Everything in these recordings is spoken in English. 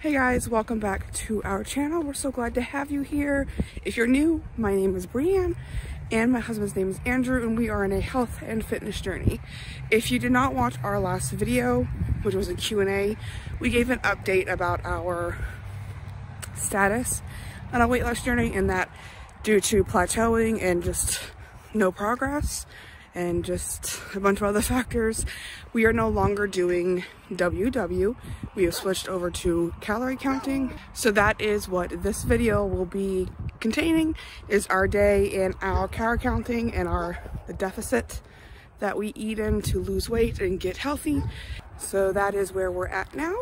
Hey guys, welcome back to our channel. We're so glad to have you here. If you're new, my name is Breanne and my husband's name is Andrew, and we are in a health and fitness journey. If you did not watch our last video, which was a Q&A, we gave an update about our status on a weight loss journey, and that due to plateauing and just no progress and just a bunch of other factors, we are no longer doing WW. We have switched over to calorie counting. So that is what this video will be containing, is our day in our calorie counting and the deficit that we eat in to lose weight and get healthy. So that is where we're at now.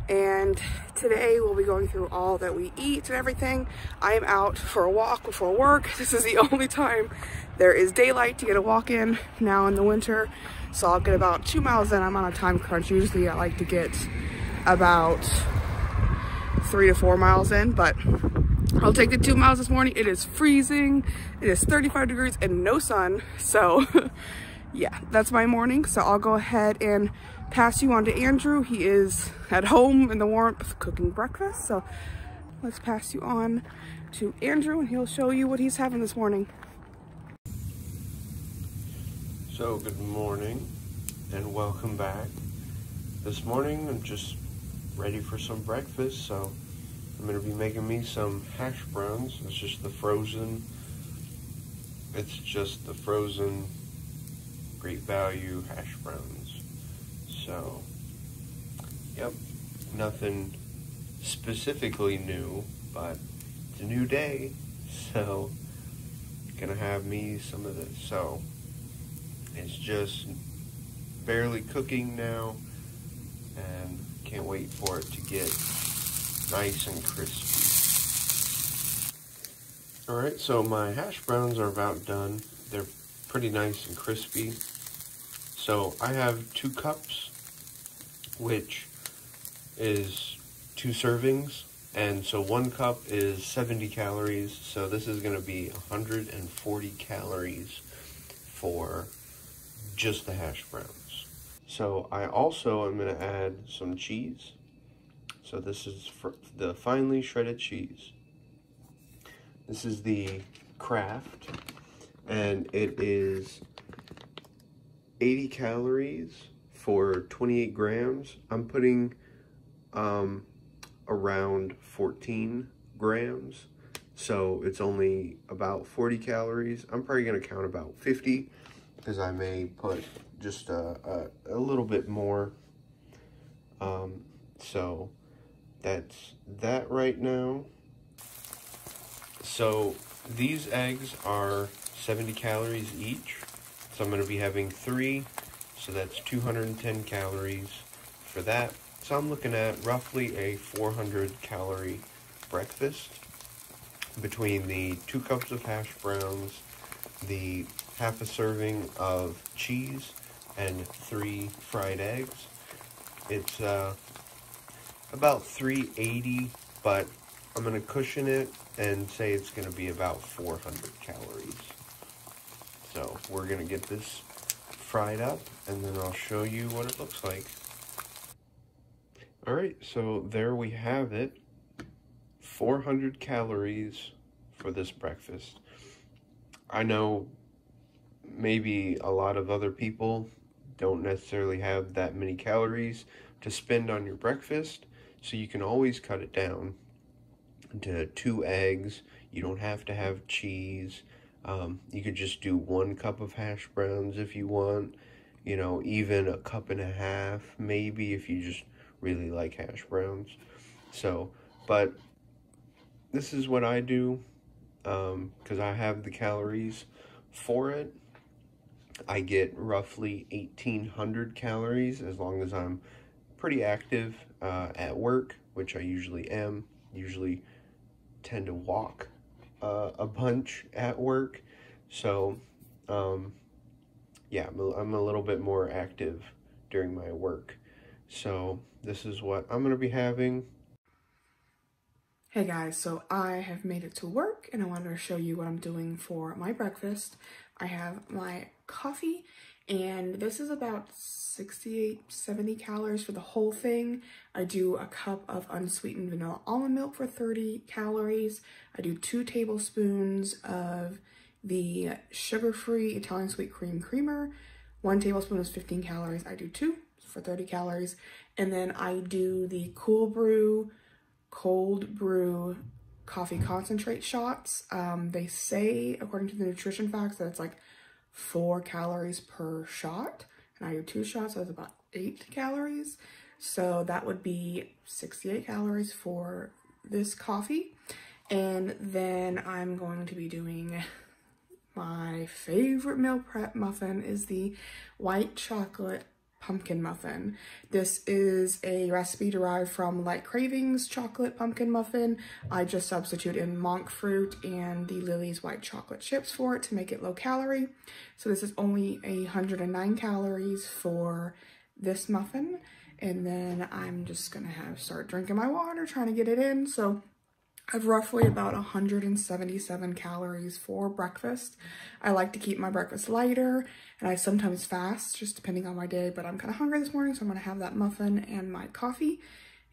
And today we'll be going through all that we eat and everything. I am out for a walk before work. This is the only time there is daylight to get a walk in now in the winter. So I'll get about 2 miles in. I'm on a time crunch. Usually I like to get about 3 to 4 miles in, but I'll take the 2 miles this morning. It is freezing. It is 35 degrees and no sun. So yeah, that's my morning. So I'll go ahead and pass you on to Andrew. He is at home in the warmth cooking breakfast. So let's pass you on to Andrew and he'll show you what he's having this morning. So good morning and welcome back. This morning I'm just ready for some breakfast, so I'm going to be making me some hash browns. It's just the frozen Great Value hash browns. So yep, nothing specifically new, but it's a new day, so gonna have me some of this. So it's just barely cooking now, and can't wait for it to get nice and crispy. Alright, so my hash browns are about done. They're pretty nice and crispy. So I have 2 cups, which is 2 servings. And so 1 cup is 70 calories. So this is going to be 140 calories for just the hash browns. So I also am going to add some cheese. So this is for the finely shredded cheese. This is the Kraft, and it is 80 calories for 28 grams. I'm putting around 14 grams, so it's only about 40 calories. I'm probably going to count about 50 because I may put just a little bit more. So that's that right now. So these eggs are 70 calories each. So I'm going to be having 3, so that's 210 calories for that. So I'm looking at roughly a 400 calorie breakfast between the 2 cups of hash browns, the half a serving of cheese, and 3 fried eggs. It's about 380, but I'm going to cushion it and say it's going to be about 400 calories. So we're going to get this fried up, and then I'll show you what it looks like. Alright, so there we have it. 400 calories for this breakfast. I know maybe a lot of other people don't necessarily have that many calories to spend on your breakfast, so you can always cut it down to 2 eggs. You don't have to have cheese. You could just do 1 cup of hash browns if you want, you know, even a cup and a half maybe if you just really like hash browns. So, but this is what I do because I have the calories for it. I get roughly 1,800 calories as long as I'm pretty active at work, which I usually am. Usually tend to walk a bunch at work, so yeah, I'm a little bit more active during my work. So this is what I'm gonna be having. Hey guys, so I have made it to work and I wanted to show you what I'm doing for my breakfast. I have my coffee, and this is about 68, 70 calories for the whole thing. I do a cup of unsweetened vanilla almond milk for 30 calories. I do 2 tablespoons of the sugar-free Italian sweet cream creamer. 1 tablespoon is 15 calories. I do 2 for 30 calories. And then I do the cold brew coffee concentrate shots. They say, according to the nutrition facts, that it's like 4 calories per shot. And I do 2 shots, so that's about 8 calories. So that would be 68 calories for this coffee. And then I'm going to be doing my favorite meal prep muffin is the white chocolate pumpkin muffin. This is a recipe derived from Light Cravings chocolate pumpkin muffin. I just substitute in monk fruit and the Lily's white chocolate chips for it to make it low calorie. So this is only 109 calories for this muffin. And then I'm just gonna start drinking my water, trying to get it in. So I have roughly about 177 calories for breakfast. I like to keep my breakfast lighter, and I sometimes fast, just depending on my day, but I'm kind of hungry this morning, so I'm going to have that muffin and my coffee.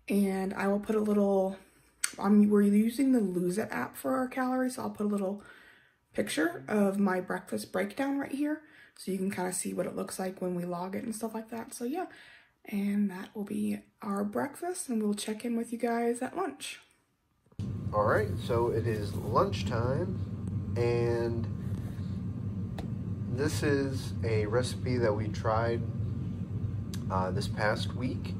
And I will put a little, we're using the Lose It app for our calories, so I'll put a little picture of my breakfast breakdown right here, so you can kind of see what it looks like when we log it and stuff like that. So yeah, and that will be our breakfast, and we'll check in with you guys at lunch. All right, so it is lunchtime, and this is a recipe that we tried this past week.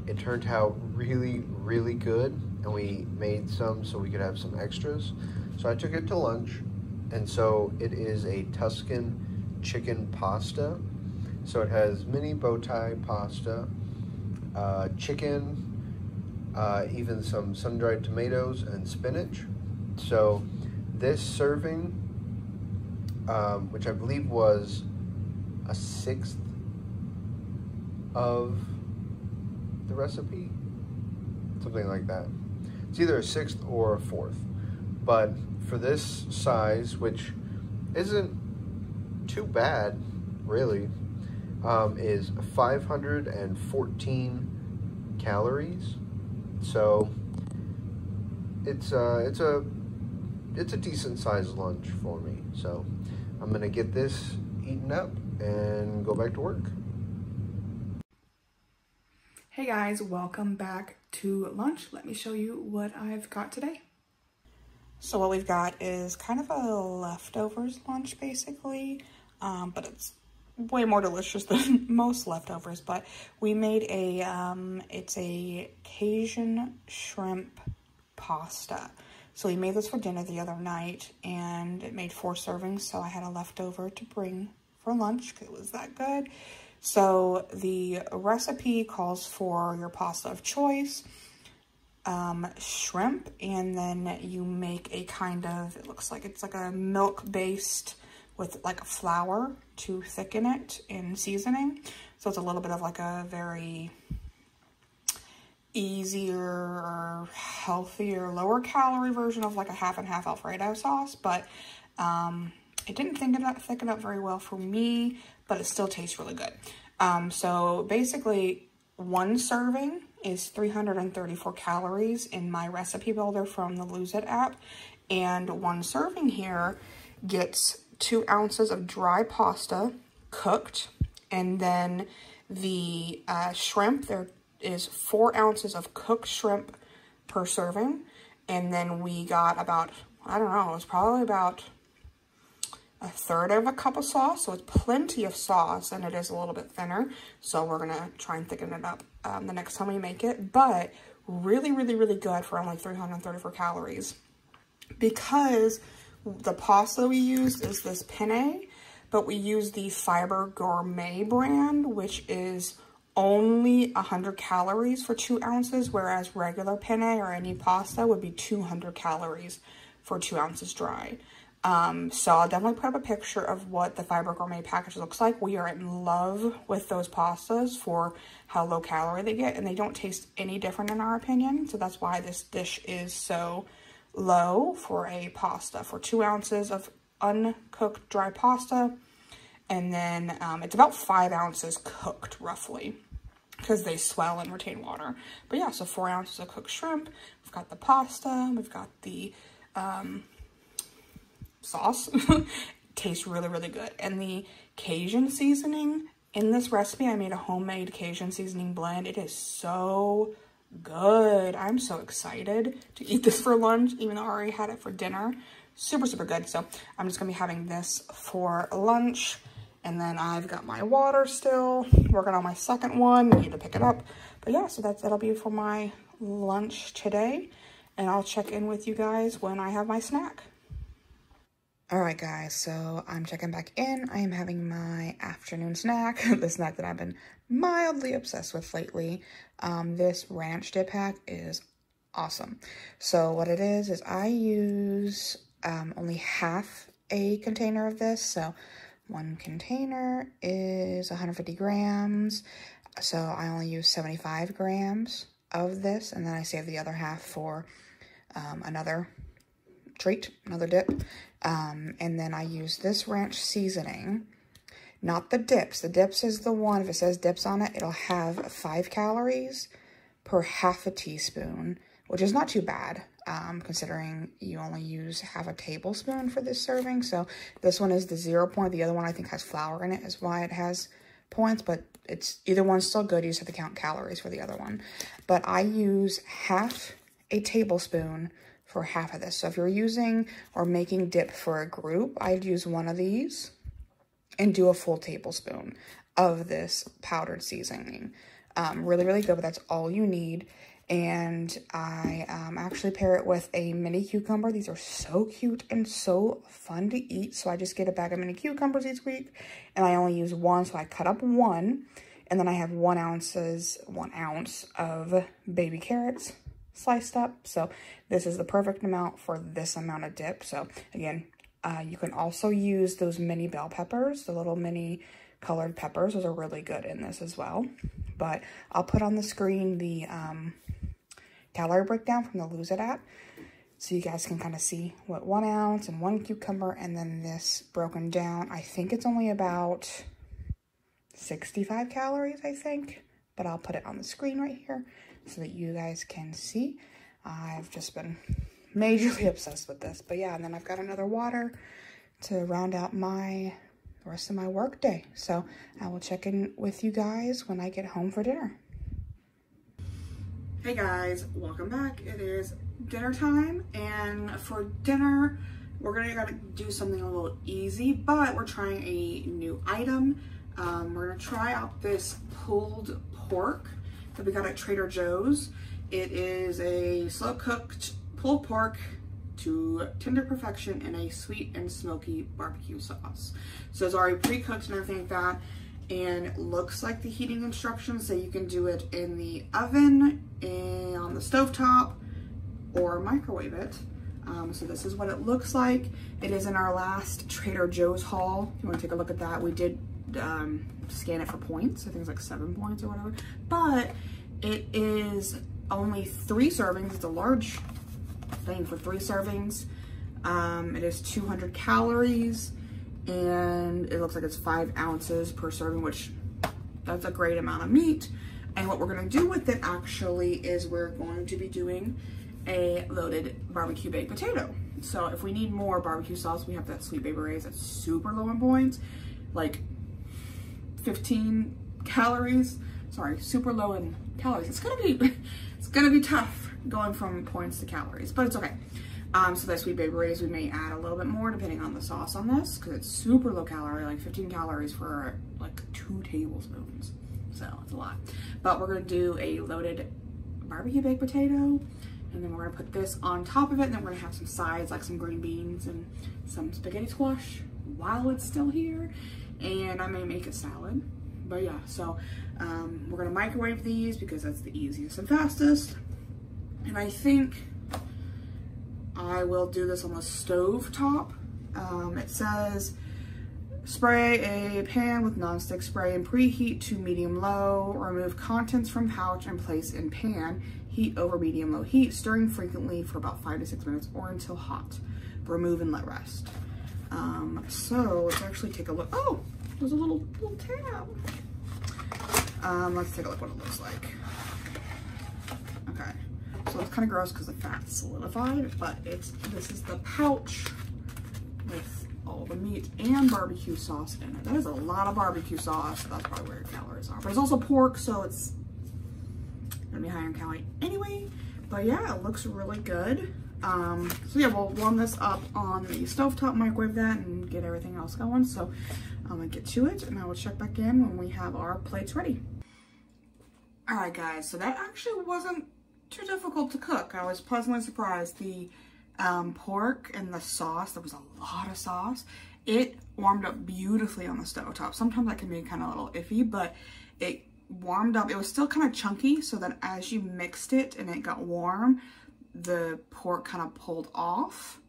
It turned out really, really good, and we made some so we could have some extras. So I took it to lunch, and so it is a Tuscan chicken pasta. So it has mini bow tie pasta, chicken, even some sun-dried tomatoes and spinach. So this serving, which I believe was a 1/6 of the recipe, something like that. It's either a 1/6 or a 1/4, but for this size, which isn't too bad really, is 514 calories. So it's a decent sized lunch for me. So I'm gonna get this eaten up and go back to work. Hey guys, welcome back to lunch. Let me show you what I've got today. So what we've got is kind of a leftovers lunch basically, but it's way more delicious than most leftovers. But we made it's a Cajun shrimp pasta. So we made this for dinner the other night, and it made 4 servings, so I had a leftover to bring for lunch because it was that good. So the recipe calls for your pasta of choice, shrimp, and then you make a kind of, it looks like it's like a milk-based with like a flour to thicken it in seasoning. So it's a little bit of like a very easier or healthier, lower calorie version of like a half and half Alfredo sauce. But it didn't thicken up very well for me, but it still tastes really good. So basically 1 serving is 334 calories in my recipe builder from the Lose It app. And 1 serving here gets 2 ounces of dry pasta cooked, and then the shrimp, there is 4 ounces of cooked shrimp per serving, and then we got about, I don't know, it was probably about 1/3 of a cup of sauce, so it's plenty of sauce, and it is a little bit thinner, so we're gonna try and thicken it up the next time we make it. But really, really, really good for only 334 calories, because the pasta we used is this penne, but we use the Fiber Gourmet brand, which is only 100 calories for 2 ounces, whereas regular penne or any pasta would be 200 calories for 2 ounces dry. So I'll definitely put up a picture of what the Fiber Gourmet package looks like. We are in love with those pastas for how low calorie they get, and they don't taste any different in our opinion. So that's why this dish is so low for a pasta. For 2 ounces of uncooked dry pasta. And then it's about 5 ounces cooked roughly, because they swell and retain water. But yeah, so 4 ounces of cooked shrimp. We've got the pasta. We've got the sauce. Tastes really, really good. And the Cajun seasoning in this recipe, I made a homemade Cajun seasoning blend. It is so good. I'm so excited to eat this for lunch, even though I already had it for dinner. Super, super good. So I'm just gonna be having this for lunch. And then I've got my water still, working on my second one. I need to pick it up. But yeah, so that'll be for my lunch today. And I'll check in with you guys when I have my snack. All right, guys, so I'm checking back in. I am having my afternoon snack, the snack that I've been mildly obsessed with lately. This ranch dip pack is awesome. So what it is I use only half a container of this. So one container is 150 grams. So I only use 75 grams of this, and then I save the other half for another treat, another dip. And then I use this ranch seasoning, not the dips. The dips is the one, if it says dips on it, it'll have 5 calories per half a teaspoon, which is not too bad, considering you only use half a tablespoon for this serving. So this one is the 0 point. The other one I think has flour in it, is why it has points, but it's either one's still good. You just have to count calories for the other one. But I use half a tablespoon for half of this. So if you're using or making dip for a group, I'd use one of these and do a full tablespoon of this powdered seasoning. Really, really good, but that's all you need. And I actually pair it with a mini cucumber. These are so cute and so fun to eat. So I just get a bag of mini cucumbers each week, and I only use one. So I cut up one, and then I have 1 ounce of baby carrots sliced up. So this is the perfect amount for this amount of dip. So again, you can also use those mini bell peppers, the little mini colored peppers. Those are really good in this as well. But I'll put on the screen the calorie breakdown from the Lose It app, so you guys can kind of see what 1 ounce and 1 cucumber, and then this broken down. I think it's only about 65 calories, I think, but I'll put it on the screen right here so that you guys can see. I've just been majorly obsessed with this. But yeah, and then I've got another water to round out the rest of my work day. So I will check in with you guys when I get home for dinner. Hey guys, welcome back. It is dinner time, and for dinner we're gonna do something a little easy, but we're trying a new item. We're gonna try out this pulled pork that we got at Trader Joe's. It is a slow cooked pulled pork to tender perfection in a sweet and smoky barbecue sauce. So it's already pre-cooked and everything like that, and it looks like the heating instructions say you can do it in the oven and on the stovetop or microwave it. So this is what it looks like. It is in our last Trader Joe's haul. If you want to take a look at that, we did scan it for points. I think it's like 7 points or whatever, but it is only 3 servings. It's a large thing for 3 servings. It is 200 calories, and it looks like it's 5 ounces per serving, which that's a great amount of meat. And what we're gonna do with it actually is we're going to be doing a loaded barbecue baked potato. So if we need more barbecue sauce, we have that Sweet Baby Ray's that's super low in points, like 15 calories. Sorry, super low in calories. It's gonna be tough going from points to calories, but it's okay. So that Sweet Baby Ray's, we may add a little bit more depending on the sauce on this, because it's super low calorie, like 15 calories for like 2 tablespoons. So it's a lot. But we're gonna do a loaded barbecue baked potato, and then we're gonna put this on top of it, and then we're gonna have some sides like some green beans and some spaghetti squash while it's still here. And I may make a salad, but yeah, so we're gonna microwave these because that's the easiest and fastest. And I think I will do this on the stove top. It says spray a pan with nonstick spray and preheat to medium-low. Remove contents from pouch and place in pan. Heat over medium-low heat, stirring frequently for about 5 to 6 minutes or until hot. Remove and let rest. So let's actually take a look. Oh, there's a little tab. Let's take a look what it looks like. Okay, so it's kind of gross because the fat's solidified, but this is the pouch with all the meat and barbecue sauce in it. That is a lot of barbecue sauce. So that's probably where your calories are. But it's also pork, so it's gonna be high in calorie anyway. But yeah, it looks really good. So yeah, we'll warm this up on the stovetop, microwave that, and get everything else going. So I'm gonna get to it, and I will check back in when we have our plates ready. All right, guys, so that actually wasn't too difficult to cook. I was pleasantly surprised. The pork and the sauce, there was a lot of sauce. It warmed up beautifully on the stovetop. Sometimes that can be kind of a little iffy, but it warmed up. It was still kind of chunky, so that as you mixed it and it got warm, the pork kind of pulled off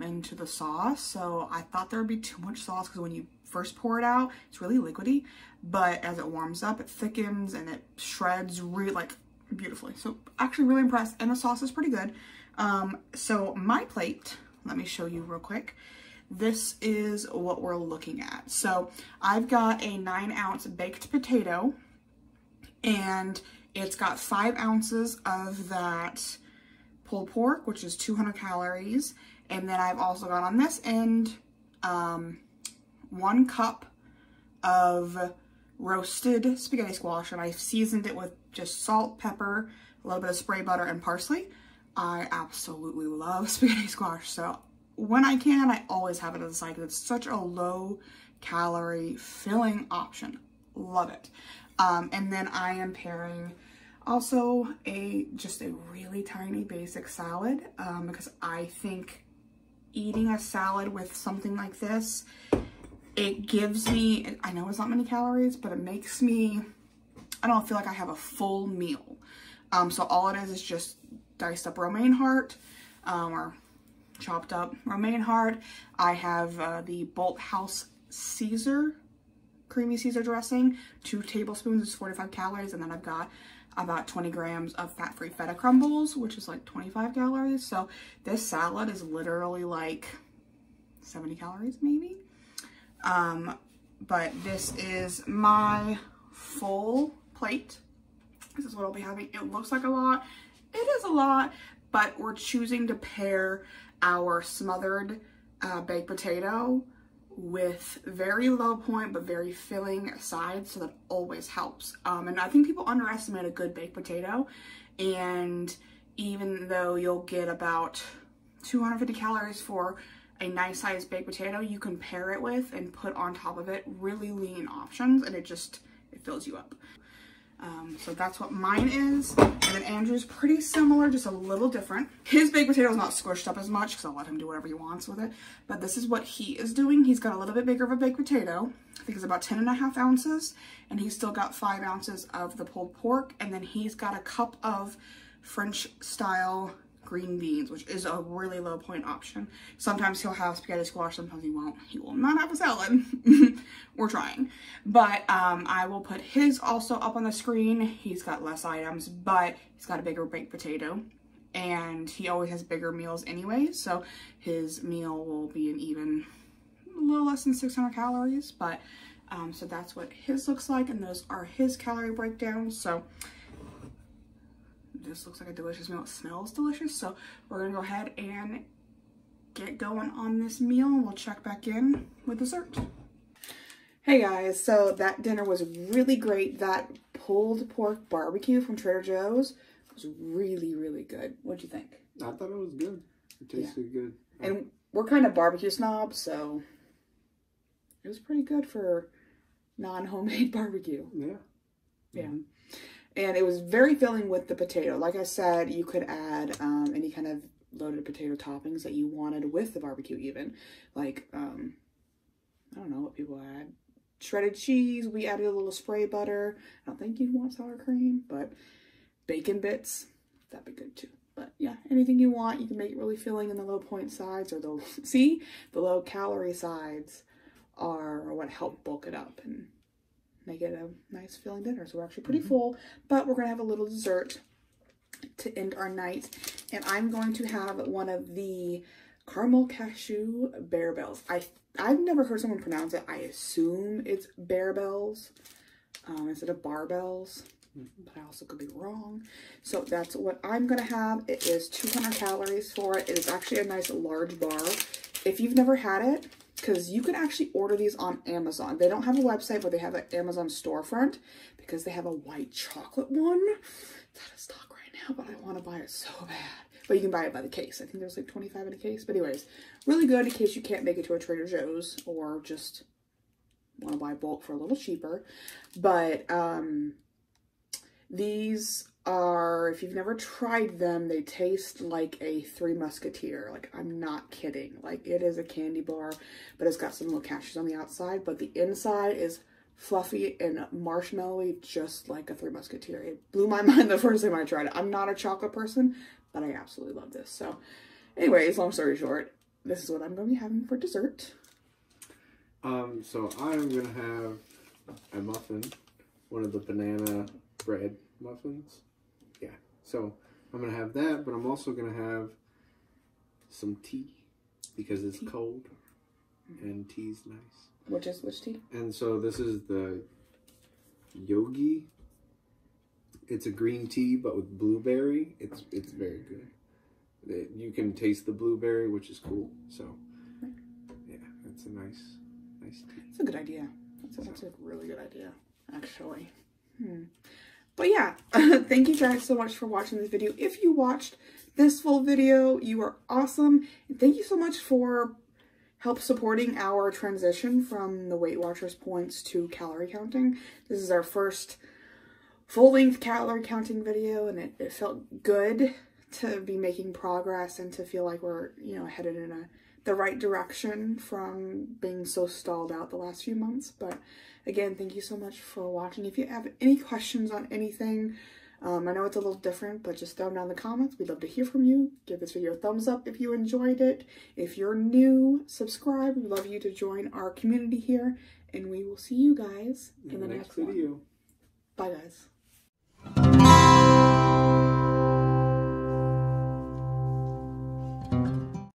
into the sauce. So I thought there would be too much sauce because when you first pour it out, it's really liquidy, but as it warms up, it thickens and it shreds really like beautifully. So actually really impressed, and the sauce is pretty good. So my plate, let me show you real quick. This is what we're looking at. So I've got a 9-ounce baked potato, and it's got 5 ounces of that pulled pork, which is 200 calories. And then I've also got on this end, 1 cup of roasted spaghetti squash, and I seasoned it with just salt, pepper, a little bit of spray butter, and parsley. I absolutely love spaghetti squash, so when I can, I always have it as a side because it's such a low calorie filling option. Love it. And then I am pairing also just a really tiny basic salad, because I think eating a salad with something like this, it gives me, I know it's not many calories, but it makes me, I don't feel like I have a full meal. So all it is just diced up romaine heart, or chopped up romaine heart. I have the Bolt House Caesar, creamy Caesar dressing, 2 tablespoons is 45 calories, and then I've got about 20 grams of fat-free feta crumbles, which is like 25 calories. So this salad is literally like 70 calories maybe. But this is my full plate. This is what I'll be having. It looks like a lot. It is a lot, but we're choosing to pair our smothered baked potato with very low point but very filling sides, so that always helps. And I think people underestimate a good baked potato, and even though you'll get about 250 calories for a nice sized baked potato, you can pair it with and put on top of it really lean options, and it fills you up. So that's what mine is. And then Andrew's pretty similar, just a little different. His baked potato is not squished up as much because I'll let him do whatever he wants with it. But this is what he is doing. He's got a little bit bigger of a baked potato. I think it's about 10.5 ounces. And he's still got 5 ounces of the pulled pork. And then he's got a cup of French style green beans, which is a really low point option. Sometimes he'll have spaghetti squash, sometimes he won't. He will not have a salad. We're trying. But I will put his also up on the screen. He's got less items, but he's got a bigger baked potato. And he always has bigger meals anyway, so his meal will be an even a little less than 600 calories. But so that's what his looks like, and those are his calorie breakdowns. So this looks like a delicious meal. It smells delicious. So we're gonna go ahead and get going on this meal, and we'll check back in with dessert. Hey guys, so that dinner was really great. That pulled pork barbecue from Trader Joe's was really, really good. What'd you think? I thought it was good. It tasted good. And we're kind of barbecue snobs, so it was pretty good for non-homemade barbecue. Yeah. Yeah. Mm-hmm. And it was very filling with the potato. Like I said, you could add any kind of loaded potato toppings that you wanted with the barbecue even. Like, I don't know what people add. Shredded cheese. We added a little spray butter. I don't think you'd want sour cream, but bacon bits, that'd be good too. But yeah, anything you want, you can make it really filling, in the low point sides, or the low calorie sides are what help bulk it up and make it a nice filling dinner. So we're actually pretty full, but we're gonna have a little dessert to end our night. And I'm going to have one of the caramel cashew bear bells. I've never heard someone pronounce it. I assume it's bear bells instead of barbells, but I also could be wrong. So that's what I'm gonna have. It is 200 calories for it. It is actually a nice large bar. If you've never had it, because you can actually order these on Amazon. They don't have a website, but they have an Amazon storefront because they have a white chocolate one. It's out of stock right now, but I want to buy it so bad. But you can buy it by the case. I think there's like 25 in a case. But anyways, really good in case you can't make it to a Trader Joe's or just want to buy bulk for a little cheaper. But these are, if you've never tried them, they taste like a Three Musketeer. Like, I'm not kidding. Like, it is a candy bar, but it's got some little cashews on the outside, but the inside is fluffy and marshmallowy, just like a Three Musketeer. It blew my mind the first time I tried it. I'm not a chocolate person, but I absolutely love this. So anyways, long story short, this is what I'm going to be having for dessert. So I'm going to have a muffin, one of the banana bread muffins. Yeah, so I'm going to have that, but I'm also going to have some tea because it's cold and tea's nice. Which tea? And so this is the Yogi. It's a green tea, but with blueberry. It's very good. You can taste the blueberry, which is cool. So yeah, it's a nice tea. It's a good idea. That's a really good idea, actually. But yeah, thank you guys so much for watching this video. If you watched this full video, you are awesome. And thank you so much for help supporting our transition from the Weight Watchers points to calorie counting. This is our first full-length calorie counting video, and it felt good to be making progress and to feel like we're, you know, headed in the right direction from being so stalled out the last few months. But again, thank you so much for watching. If you have any questions on anything, I know it's a little different, but just throw them down in the comments. We'd love to hear from you. Give this video a thumbs up if you enjoyed it. If you're new, subscribe. We'd love you to join our community here, and we will see you guys in the next video. Bye, guys.